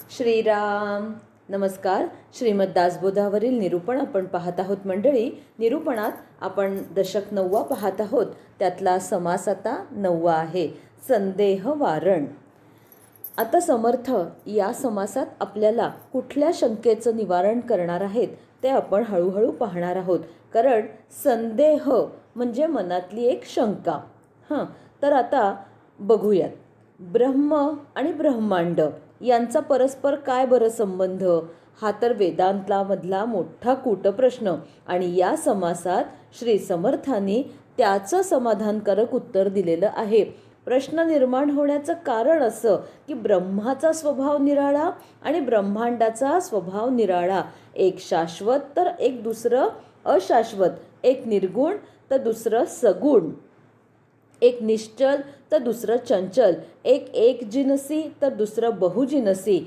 श्रीराम. नमस्कार. श्रीमद दासबोधावरील निरूपण आपण पाहत आहोत मंडळी. निरूपणात आपण दशक 9 पाहत आहोत. त्यातला समास आता 9 आहे, संदेह वारण. आता समर्थ या समासात आपल्याला कुठल्या शंकेचं निवारण करणार आहेत ते आपण हळूहळू पाहणार आहोत. कारण संदेह म्हणजे मनातली एक शंका. तर आता बघूयात. ब्रह्म आणि ब्रह्मांड यांचा परस्पर काय बरं संबंध, हा तर वेदांतामधला मोठा कूटप्रश्न. आणि या समासात श्री समर्थांनी त्याचं समाधानकारक उत्तर दिलेलं आहे. प्रश्न निर्माण होण्याचं कारण असं की ब्रह्माचा स्वभाव निराळा आणि ब्रह्मांडाचा स्वभाव निराळा. एक शाश्वत तर एक दुसरं अशाश्वत, एक निर्गुण तर दुसरं सगुण, एक निश्चल तर दुसरं चंचल, एक जिनसी तर दुसरं बहुजिनसी,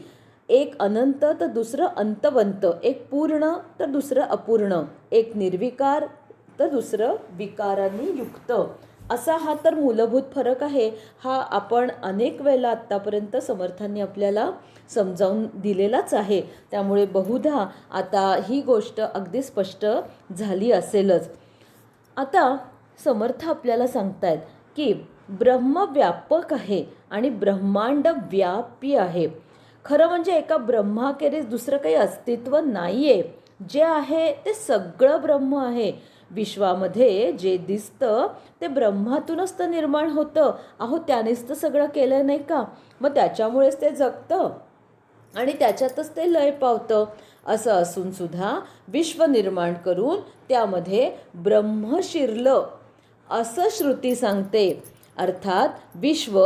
एक अनंत तर दुसरं अंतवंत, एक पूर्ण तर दुसरं अपूर्ण, एक निर्विकार तर दुसरं विकारांनी युक्त. असा हा तर मूलभूत फरक आहे. हा आपण अनेक वेळेला आत्तापर्यंत समर्थांनी आपल्याला समजावून दिलेलाच आहे. त्यामुळे बहुधा आता ही गोष्ट अगदी स्पष्ट झाली असेलच. आता समर्थ आपल्याला सांगतायत की ब्रह्म व्यापक आहे आणि ब्रह्मांड व्यापी आहे. खरं म्हणजे एका ब्रह्माखेरीज दुसरं काही अस्तित्व नाही आहे. जे आहे ते सगळं ब्रह्म आहे. विश्वामध्ये जे दिसतं ते ब्रह्मातूनच तर निर्माण होतं. त्यानेच तर सगळं केलं नाही का? मग त्याच्यामुळेच ते जगतं आणि त्याच्यातच ते लय पावतं. असं असून सुद्धा विश्व निर्माण करून त्यामध्ये ब्रह्म शिरलं असं श्रुती सांगते. अर्थात विश्व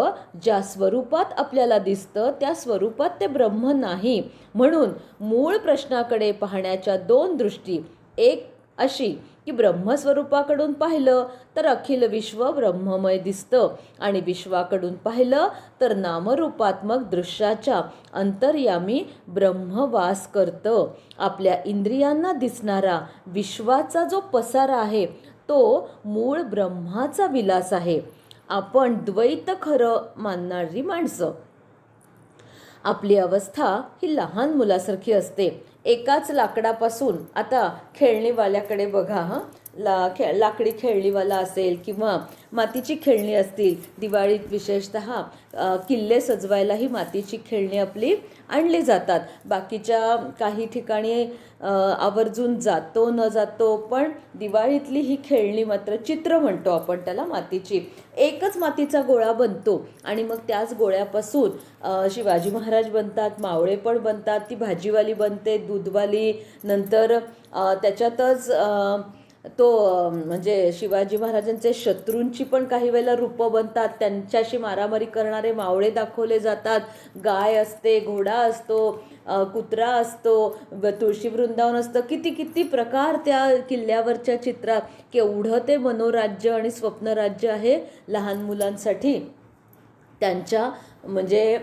ज्या स्वरूपात आपल्याला दिसतं त्या स्वरूपात ते ब्रह्म नाही. म्हणून मूळ प्रश्नाकडे पाहण्याच्या 2 दृष्टी. एक अशी की ब्रह्मस्वरूपाकडून पाहिलं तर अखिल विश्व ब्रह्ममय दिसतं आणि विश्वाकडून पाहिलं तर नामरूपात्मक दृश्याच्या अंतर्यामी ब्रह्म वास करतं. आपल्या इंद्रियांना दिसणारा विश्वाचा जो पसारा आहे तो मूळ ब्रह्माचा विलास आहे. आपण द्वैत खरं मानणारी माणसं. आपली अवस्था ही लहान मुलासारखी असते. एकाच लाकडापासून, आता खेळणीवाल्याकडे बघा, लाकडी खेळणीवाला असेल किंवा मातीची खेळणी असतील. दिवाळीत विशेषतः किल्ले सजवायलाही मातीची खेळणी आपली आणली जातात. बाकीच्या काही ठिकाणी आवर्जून जातो न जातो, पण दिवाळीतली ही खेळणी मात्र चित्र म्हणतो आपण त्याला, मातीची. एकच मातीचा गोळा बनतो आणि मग त्याच गोळ्यापासून शिवाजी महाराज बनतात, मावळे पण बनतात, ती भाजीवाली बनते, दूधवाली, नंतर त्याच्यातच तो म्हणजे शिवाजी महाराजांचे शत्रूंची पण काही वेळेला रूपं बनतात. त्यांच्याशी मारामारी करणारे मावळे दाखवले जातात. गाय असते, घोडा असतो, कुत्रा असतो, तुळशी वृंदावन असतं. किती किती प्रकार त्या किल्ल्यावरच्या चित्रात. केवढं ते मनोराज्य आणि स्वप्नराज्य आहे लहान मुलांसाठी. त्यांच्या म्हणजे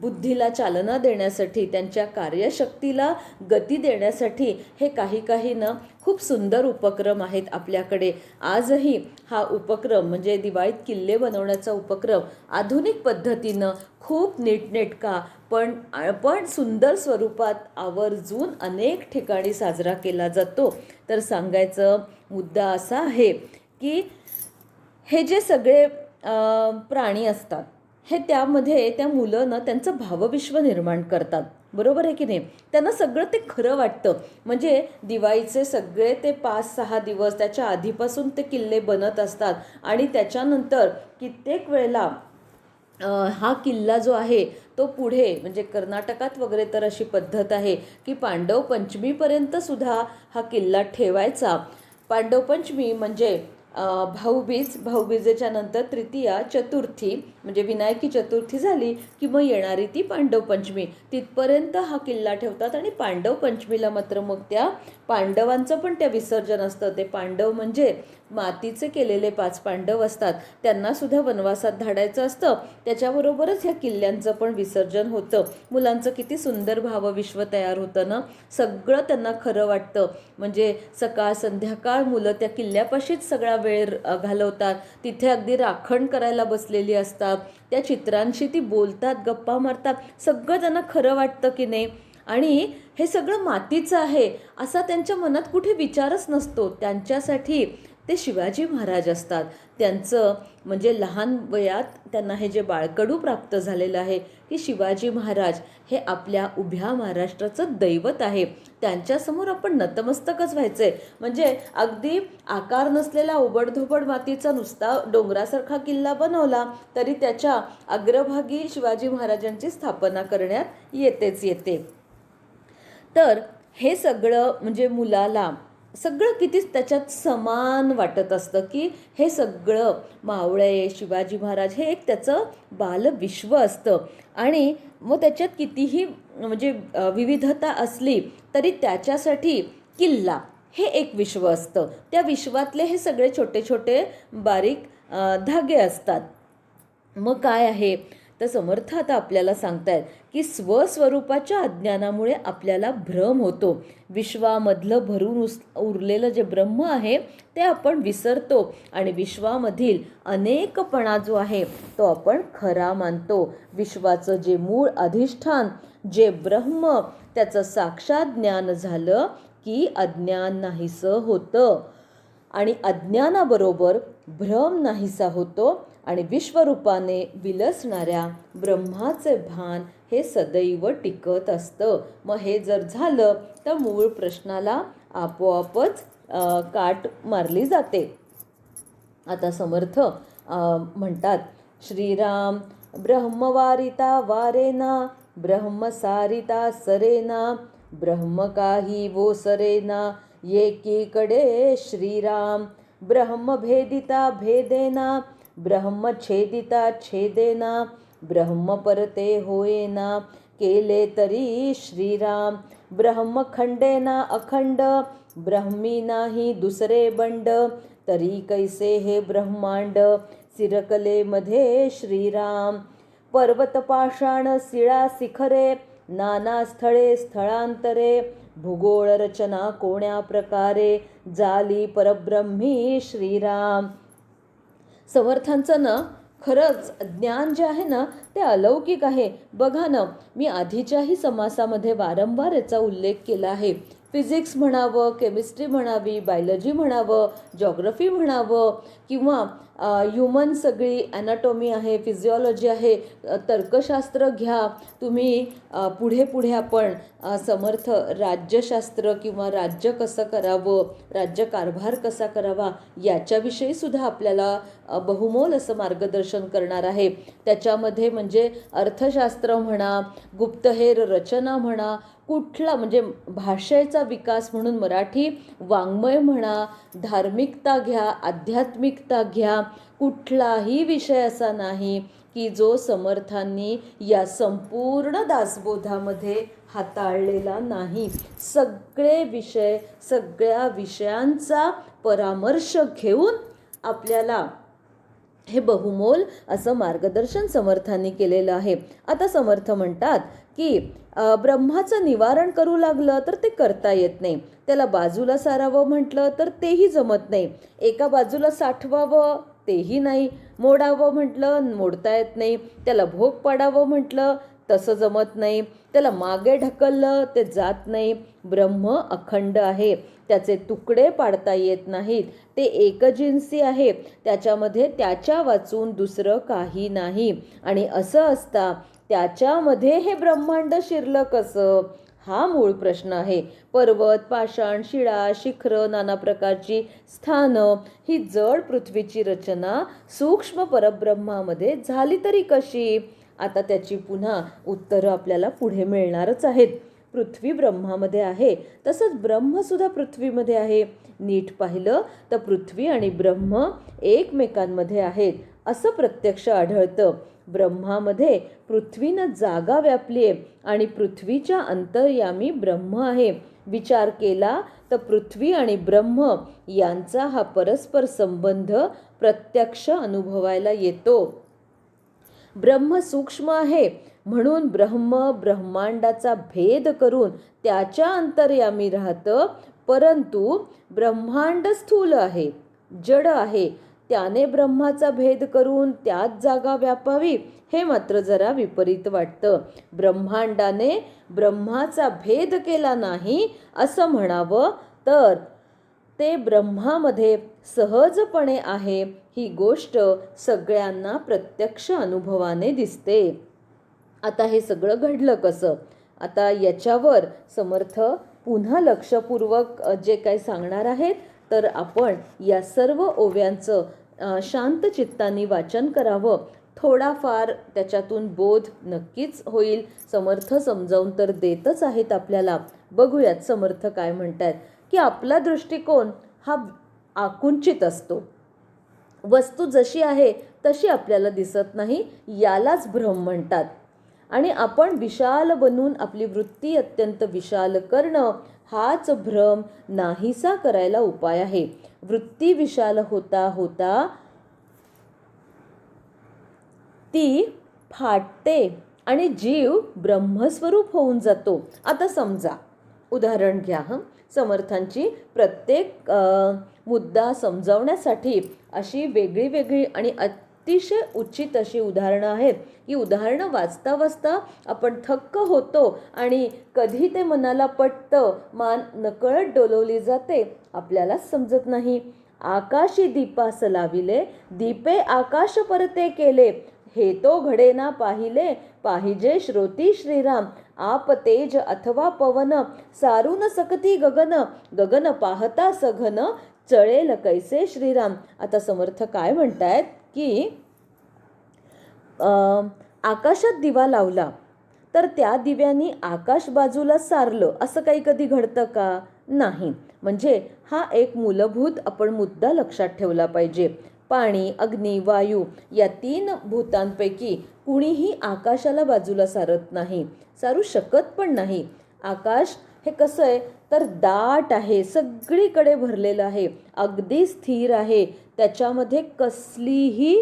बुद्धीला चालना देण्यासाठी, त्यांच्या कार्यशक्तीला गती देण्यासाठी हे काही ना खूप सुंदर उपक्रम आहेत आपल्याकडे. आजही हा उपक्रम म्हणजे दिवाळीत किल्ले बनवण्याचा उपक्रम आधुनिक पद्धतीनं खूप नीटनेटका पण सुंदर स्वरूपात आवर्जून अनेक ठिकाणी साजरा केला जातो. तर सांगायचं मुद्दा असा आहे की हे जे सगळे प्राणी असतात हे त्यामध्ये त्या मुलं त्यांचं भावविश्व निर्माण करतात. बरोबर आहे की नाही? त्यांना सगळं ते खरं वाटतं. म्हणजे दिवाळीचे सगळे ते 5-6 दिवस त्याच्या आधीपासून ते किल्ले बनत असतात आणि त्याच्यानंतर कित्येक वेळेला हा किल्ला जो आहे तो पुढे म्हणजे कर्नाटकात वगैरे तर अशी पद्धत आहे की पांडव पंचमीपर्यंत सुद्धा हा किल्ला ठेवायचा. पांडव पंचमी म्हणजे भाऊबीजेच्या नंतर तृतीया, चतुर्थी म्हणजे विनायकी चतुर्थी झाली की मग येणारी ती पांडव पंचमी, तिथपर्यंत हा किल्ला ठेवतात. आणि पांडव पंचमीला मात्र मग त्या पांडवांचं पण त्या विसर्जन असतं. ते पांडव म्हणजे मातीचे केलेले 5 पांडव असतात, त्यांनासुद्धा वनवासात धाडायचं असतं. त्याच्याबरोबरच ह्या किल्ल्यांचं पण विसर्जन होतं. मुलांचं किती सुंदर भावविश्व तयार होतं ना. सगळं त्यांना खरं वाटतं. म्हणजे सकाळ संध्याकाळ मुलं त्या किल्ल्यापाशीच सगळा वेळ घालवतात. तिथे अगदी राखण करायला बसलेली असतात. त्या चित्रांशी ती बोलतात, गप्पा मारतात. सगळं त्यांना खरं वाटतं की नाही. आणि हे सगळं मातीचं आहे असा त्यांच्या मनात कुठे विचारच नसतो. त्यांच्यासाठी ते शिवाजी महाराज असतात. त्यांचं म्हणजे लहान वयात त्यांना हे जे बाळकडू प्राप्त झालेलं आहे की शिवाजी महाराज हे आपल्या उभ्या महाराष्ट्राचं दैवत आहे. त्यांच्यासमोर आपण नतमस्तकच व्हायचं आहे. म्हणजे अगदी आकार नसलेला ओबडधोबड मातीचा नुसता डोंगरासारखा किल्ला बनवला तरी त्याच्या अग्रभागी शिवाजी महाराजांची स्थापना करण्यात येते. तर हे सगळं म्हणजे मुलाला सगळं किती त्याच्यात समान वाटत असतं की हे सगळं मावळे शिवाजी महाराज हे एक त्याचं बालविश्व असतं. आणि मग त्याच्यात कितीही म्हणजे विविधता असली तरी त्याच्यासाठी किल्ला हे एक विश्व असतं. त्या विश्वातले हे सगळे छोटे छोटे बारीक धागे असतात. मग काय आहे तर समर्थ आता आपल्याला सांगतायत की स्वस्वरूपाच्या अज्ञानामुळे आपल्याला भ्रम होतो. विश्वामधलं भरून उरलेलं जे ब्रह्म आहे ते आपण विसरतो आणि विश्वामधील अनेकपणा जो आहे तो आपण खरा मानतो. विश्वाचं जे मूळ अधिष्ठान जे ब्रह्म त्याचं साक्षात ज्ञान झालं की अज्ञान नाहीसं होतं आणि अज्ञानाबरोबर भ्रम नाहीसा होतो आणि विश्वरूपाने विलसणाऱ्या ब्रह्माचे भान हे सदैव टिकत असतं. मग हे जर झालं तर मूळ प्रश्नाला आपोआपच काट मारली जाते. आता समर्थ म्हणतात श्रीराम ब्रह्मवारिता वारेना ब्रह्मसारिता सरेना ब्रह्म काही वो सरेना एकीकडे श्रीराम ब्रह्मभेदिता भेदेना ब्रह्मछेदिता छेदेना ब्रह्मपरते होयेना केले तरी श्रीराम ब्रह्मखंडेना अखंड ब्रह्मी नाही दुसरे बंड तरी कैसे हे ब्रह्मांड सिरकलेमध्ये श्रीराम पर्वत पाषाण शिळा शिखरे नाना स्थळे स्थळांतरे भूगोळ रचना कोण्या प्रकारे जाली परब्रह्मी श्रीराम. समर्थांचं ना खरंच ज्ञान जे आहे ना ते अलौकिक आहे. बघा ना, मी आधीच्याही समासामध्ये वारंवार याचा उल्लेख केला आहे. फिजिक्स म्हणावं, केमिस्ट्री म्हणावी, बायोलॉजी म्हणावं, जॉग्रफी म्हणावं किंवा ह्युमन सगळी ॲनाटॉमी आहे, फिजिओलॉजी आहे, तर्कशास्त्र घ्या तुम्ही. पुढे आपण समर्थ राज्यशास्त्र किंवा राज्य कसं करावं, राज्यकारभार कसा करावा याच्याविषयीसुद्धा आपल्याला बहुमोल असं मार्गदर्शन करणार आहे. त्याच्यामध्ये म्हणजे अर्थशास्त्र म्हणा, गुप्तहेर रचना म्हणा, कुठला म्हणजे भाषेचा विकास म्हणून मराठी वाङ्मय म्हणा, धार्मिकता घ्या, आध्यात्मिकता घ्या, कुठलाही विषय असा नाही की जो समर्थांनी या संपूर्ण दासबोधामध्ये हाताळलेला नाही. सगळे विषय, सगळ्या विषयांचा परामर्श घेऊन आपल्याला हे बहुमोल असं मार्गदर्शन समर्थांनी केलेलं आहे. आता समर्थ म्हणतात की ब्रह्माचं निवारण करू लागलं तर ते करता येत नाही. त्याला बाजूला सारावं म्हटलं तर तेही जमत नाही. एका बाजूला साठवावं तेही नाही. मोडावं म्हटलं मोडता येत नाही. त्याला भोग पाडावं म्हटलं तसं जमत नाही. त्याला मागे ढकललं ते जात नाही. ब्रह्म अखंड आहे, त्याचे तुकडे पाडता येत नाहीत. ते एकजिन्सी आहे, त्याच्यामध्ये त्याच्या वाचून दुसरं काही नाही. आणि असं असता त्याच्यामध्ये हे ब्रह्मांड शिरलं कसं, हा मूळ प्रश्न आहे. पर्वत, पाषाण, शिळा, शिखरं, नाना प्रकारची स्थानं, ही जड पृथ्वीची रचना सूक्ष्म परब्रह्मामध्ये झाली तरी कशी? आता त्याची पुन्हा उत्तरं आपल्याला पुढे मिळणारच आहेत. पृथ्वी ब्रह्मामध्ये आहे, तसंच ब्रह्मसुद्धा पृथ्वीमध्ये आहे. नीट पाहिलं तर पृथ्वी आणि ब्रह्म एकमेकांमध्ये आहेत असं प्रत्यक्ष आढळतं. ब्रह्मामध्ये पृथ्वीनं जागा व्यापली आहे आणि पृथ्वीच्या अंतर्यामी ब्रह्म आहे. विचार केला तर पृथ्वी आणि ब्रह्म यांचा हा परस्पर संबंध प्रत्यक्ष अनुभवायला येतो. ब्रह्म सूक्ष्म आहे म्हणून ब्रह्मांडाचा भेद करून त्याच्या अंतर्यामी राहतं, परंतु ब्रह्मांड स्थूल आहे, जड आहे. त्याने ब्रह्माचा भेद करून त्यात जागा व्यापावी हे मात्र जरा विपरीत वाटतं. ब्रह्मांडाने ब्रह्माचा भेद केला नाही असं म्हणावं तर ते ब्रह्मामध्ये सहजपणे आहे ही गोष्ट सगळ्यांना प्रत्यक्ष अनुभवाने दिसते. आता हे सगळं घडलं कसं? आता याच्यावर समर्थ पुन्हा लक्षपूर्वक जे काही सांगणार आहेत, तर आपण या सर्व ओव्यांचं शांत चित्ताने वाचन करावं. थोडाफार त्याच्यातून बोध नक्कीच होईल. समर्थ समजावून तर देतच आहेत आपल्याला. बघूयात समर्थ काय म्हणतात की आपला दृष्टिकोन हा आकुंचित असतो. वस्तू जशी आहे तशी आपल्याला दिसत नाही, यालाच भ्रम म्हणतात. आणि आपण विशाल बनून आपली वृत्ती अत्यंत विशाल करणं हाच भ्रम नाहीसा करायला उपाय आहे. वृत्ती विशाल होता होता ती फाटते आणि जीव ब्रह्मस्वरूप होऊन जातो. आता समजा उदाहरण घ्या. समर्थांची प्रत्येक मुद्दा समजावण्यासाठी अशी वेगळी वेगळी आणि अतिशय उचित अशी उदाहरणं आहेत की उदाहरणं वाचता वाचता आपण थक्क होतो आणि कधी ते मनाला पटतं, मान नकळत डोलवली जाते, आपल्यालाच समजत नाही. आकाशी दीपास लाविले, दीपे आकाश परते केले, हे तो घडे ना पाहिले, पाहिजे श्रोती श्रीराम. आप तेज अथवा पवन, सारून सकती गगन, गगन पाहता सघन, चळेल कैसे श्रीराम. आता समर्थ काय म्हणतायत की आकाशात दिवा लावला तर त्या दिव्यानी आकाश बाजूला सारलं असं काही कधी घडतं का? नाही. म्हणजे हा एक मूलभूत आपण मुद्दा लक्षात ठेवला पाहिजे. पाणी, अग्नी, वायू या 3 भूतांपैकी कुणीही आकाशाला बाजूला सारत नाही, सारू शकत पण नाही. आकाश हे कसं आहे तर दाट आहे, सगळीकडे भरलेलं आहे, अगदी स्थिर आहे, त्याच्यामध्ये कसलीही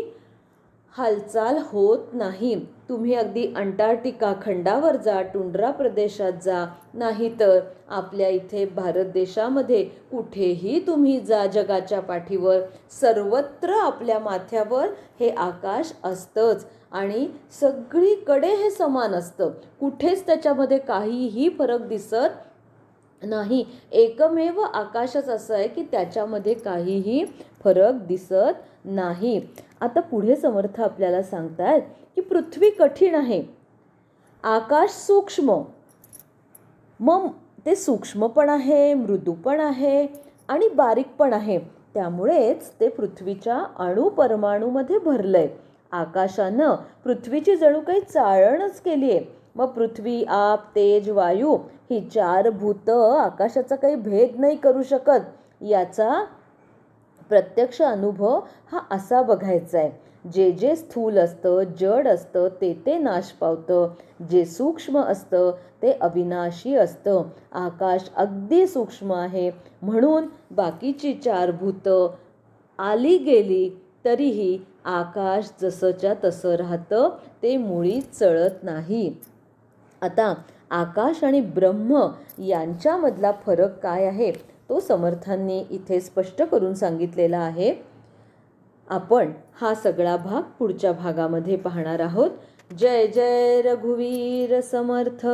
हालचाल होत नाही. तुम्ही अगदी अंटार्क्टिका खंडावर जा, टुंड्रा प्रदेशात जा, नाहीतर आपल्या इथे भारत देशामध्ये कुठेही तुम्ही जा जगाच्या पाठीवर, सर्वत्र आपल्या माथ्यावर हे आकाश असतंच आणि सगळीकडे हे समान असतं. कुठेच त्याच्यामध्ये काहीही फरक दिसत नाही. एकमेव आकाशच असं आहे की त्याच्यामध्ये काहीही फरक दिसत नाही. आता पुढे समर्थ आपल्याला सांगतात की पृथ्वी कठीण आहे, आकाश सूक्ष्म. मग ते सूक्ष्म पण आहे, मृदू पण आहे आणि बारीक पण आहे. त्यामुळेच ते पृथ्वीच्या अणुपरमाणूमध्ये भरलंय. आकाशानं पृथ्वीची जणू काही चाळणच केली आहे. मग पृथ्वी, आप, तेज, वायू ही 4 भूतं आकाशाचा काही भेद नाही करू शकत. याचा प्रत्यक्ष अनुभव हा असा बघायचा आहे. जे जे स्थूल असतं, जड असतं ते नाश पावतं. जे सूक्ष्म असतं ते अविनाशी असतं. आकाश अगदी सूक्ष्म आहे म्हणून बाकीची 4 भूतं आली गेली तरीही आकाश जसंच्या तसं राहतं, ते मुळीच चळत नाही. आता आकाश आणि ब्रह्म यांच्यामधला फरक काय आहे तो समर्थांनी इथे स्पष्ट करून सांगितलेला आहे. आपण हा सगळा भाग पुढच्या भागामध्ये पाहणार आहोत. जय जय रघुवीर समर्थ.